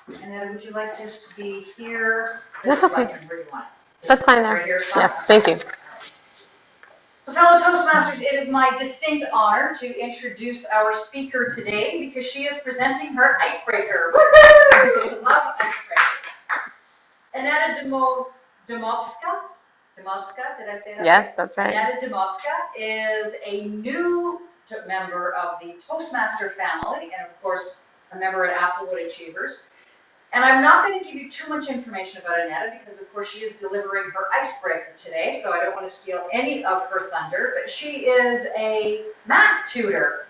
Aneta, would you like this to be here? That's okay. Where do you want it? That's fine there. Right here is fine? Yes, thank you. So fellow Toastmasters, it is my distinct honor to introduce our speaker today because she is presenting her Icebreaker. Woohoo! Love Icebreaker. Aneta Dimovska? Dimovska, did I say that? Yes, that's right. Aneta Dimovska is a new member of the Toastmaster family and of course a member at Applewood Achievers. And I'm not going to give you too much information about Aneta because, of course, she is delivering her Icebreaker today, so I don't want to steal any of her thunder. But she is a math tutor,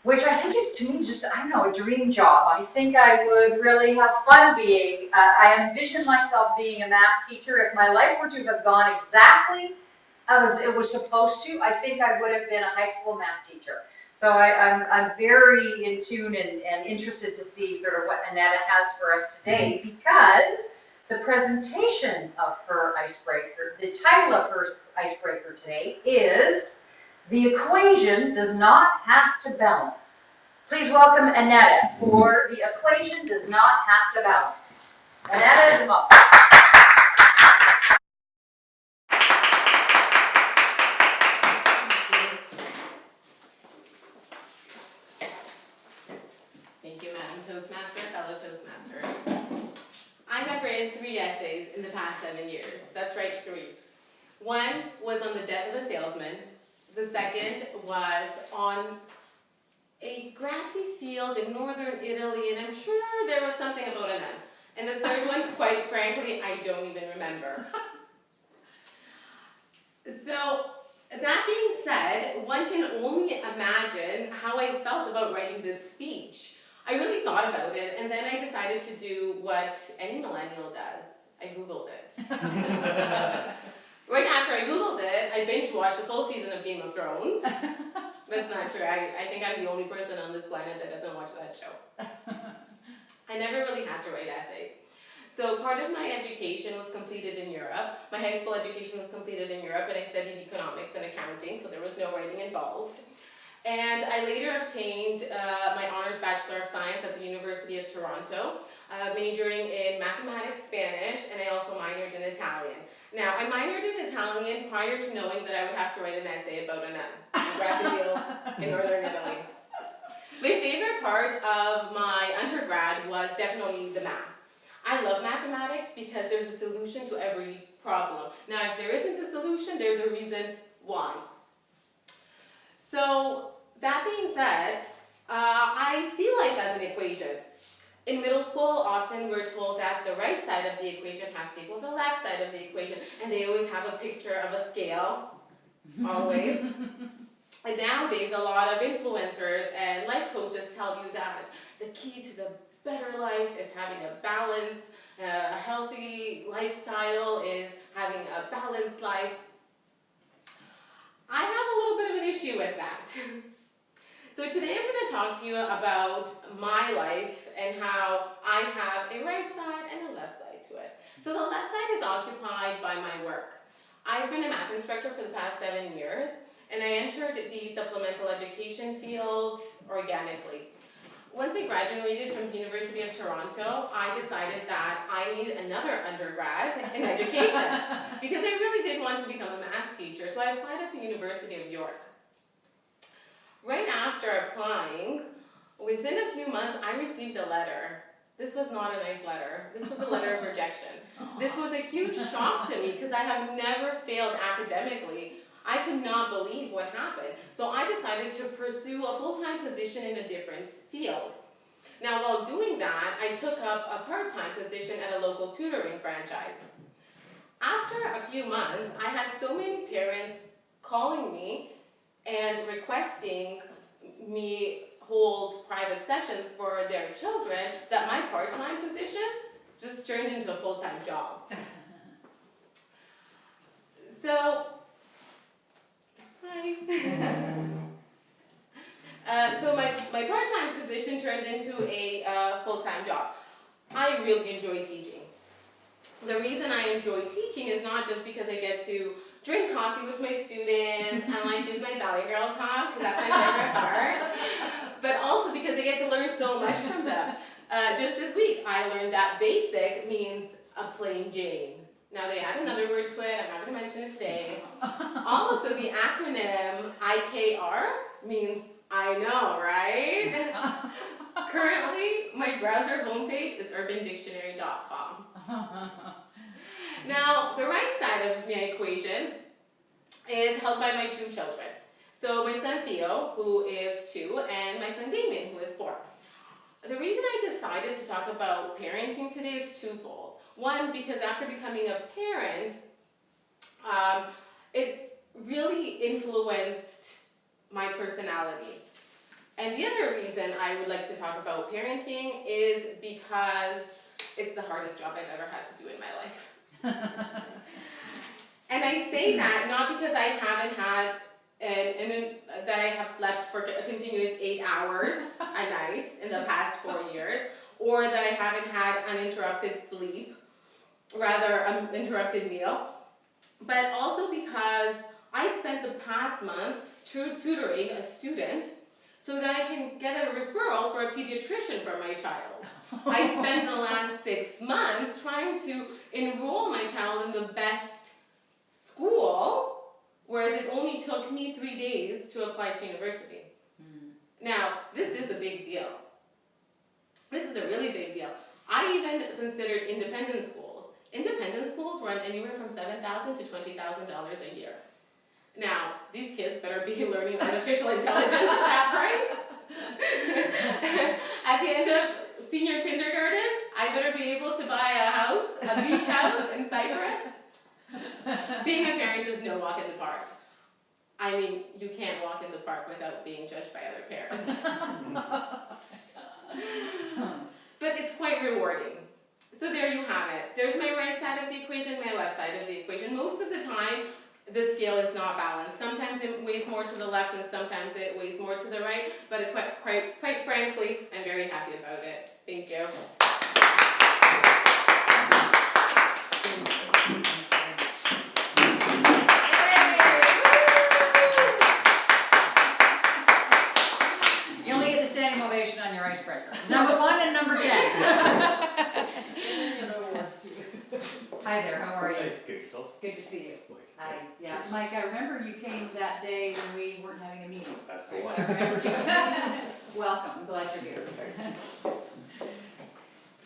which I think is, to me, just, I don't know, a dream job. I think I would really have fun being, I envision myself being a math teacher. If my life were to have gone exactly as it was supposed to, I think I would have been a high school math teacher. So I'm very in tune and interested to see sort of what Aneta has for us today because the presentation of her Icebreaker, the title of her Icebreaker today is The Equation Does Not Have to Balance. Please welcome Aneta for The Equation Does Not Have to Balance. Aneta Dimovska. Thank you, Madam Toastmaster, fellow Toastmasters. I have written 3 essays in the past 7 years. That's right, 3. One was on the death of a salesman. The second was on a grassy field in northern Italy, and I'm sure there was something about a nun. And the third one, quite frankly, I don't even remember. So, that being said, one can only imagine how I felt about writing this speech. I really thought about it, and then I decided to do what any millennial does. I Googled it. Right after I Googled it, I binge-watched the full season of Game of Thrones. That's not true. I think I'm the only person on this planet that doesn't watch that show. I never really had to write essays. So part of my education was completed in Europe. My high school education was completed in Europe, and I studied economics and accounting, so there was no writing involved. And I later obtained my honors Bachelor of Science at the University of Toronto, majoring in mathematics, Spanish, and I also minored in Italian. Now, I minored in Italian prior to knowing that I would have to write an essay about a nun in grassy fields in northern Italy. My favorite part of my undergrad was definitely the math. I love mathematics because there's a solution to every problem. Now, if there isn't a solution, there's a reason why. So, that being said, I see life as an equation. In middle school, often we're told that the right side of the equation has to equal the left side of the equation, and they always have a picture of a scale, always. And nowadays, a lot of influencers and life coaches tell you that the key to the better life is having a balance, a healthy lifestyle is having a balanced life. I have a little bit of an issue with that. So today I'm going to talk to you about my life and how I have a right side and a left side to it. So the left side is occupied by my work. I've been a math instructor for the past 7 years, and I entered the supplemental education field organically. Once I graduated from the University of Toronto, I decided that I needed another undergrad in education because I really did want to become a math teacher, so I applied at the University of York. Right after applying, within a few months, I received a letter. This was not a nice letter. This was a letter of rejection. This was a huge shock to me because I have never failed academically. I could not believe what happened. So I decided to pursue a full-time position in a different field. Now, while doing that, I took up a part-time position at a local tutoring franchise. After a few months, I had so many parents calling me and requesting me hold private sessions for their children that my part-time position just turned into a full-time job. So, my part-time position turned into a full-time job. I really enjoy teaching. The reason I enjoy teaching is not just because I get to drink coffee with my students and like use my Valley Girl talk, because that's my favorite part, but also because I get to learn so much from them. Just this week, I learned that basic means a plain Jane. Now they add another word to it, I'm not going to mention it today. Also, the acronym IKR means I know, right? Currently, my browser homepage is urbandictionary.com. Now, the right side of my equation is held by my 2 children. So my son Theo, who is 2, and my son Damien, who is 4. The reason I decided to talk about parenting today is twofold. One, because after becoming a parent, it really influenced my personality. And the other reason I would like to talk about parenting is because it's the hardest job I've ever had to do in my life. And I say that not because I haven't had that I have slept for a continuous 8 hours a night in the past 4 years, or that I haven't had uninterrupted sleep, rather uninterrupted meal, but also because I spent the past month tutoring a student so that I can get a referral for a pediatrician for my child. I spent the last 6 months trying to enroll my child in the best school, whereas it only took me 3 days to apply to university. Now, this is a big deal. This is a really big deal. I even considered independent schools. Independent schools run anywhere from $7,000 to $20,000 a year. Now, these kids better be learning artificial intelligence at that price. At the end of senior kindergarten, I better be able to buy a house, a beach house in Cyprus. Being a parent is no walk in the park. I mean, you can't walk in the park without being judged by other parents. But it's quite rewarding. So there you have it. There's my right side of the equation, my left side of the equation. Most of the time, the scale is not balanced. Sometimes it weighs more to the left and sometimes it weighs more to the right, but quite frankly, I'm very happy about it. Thank you. You only get the standing ovation on your icebreaker. Number 1 and number 10. Hi there, how are you? Good, yourself? Good to see you. Mike. Hi. Yeah, Mike, I remember you came that day when we weren't having a meeting. That's the I one. remember you. Welcome, I'm glad you're here.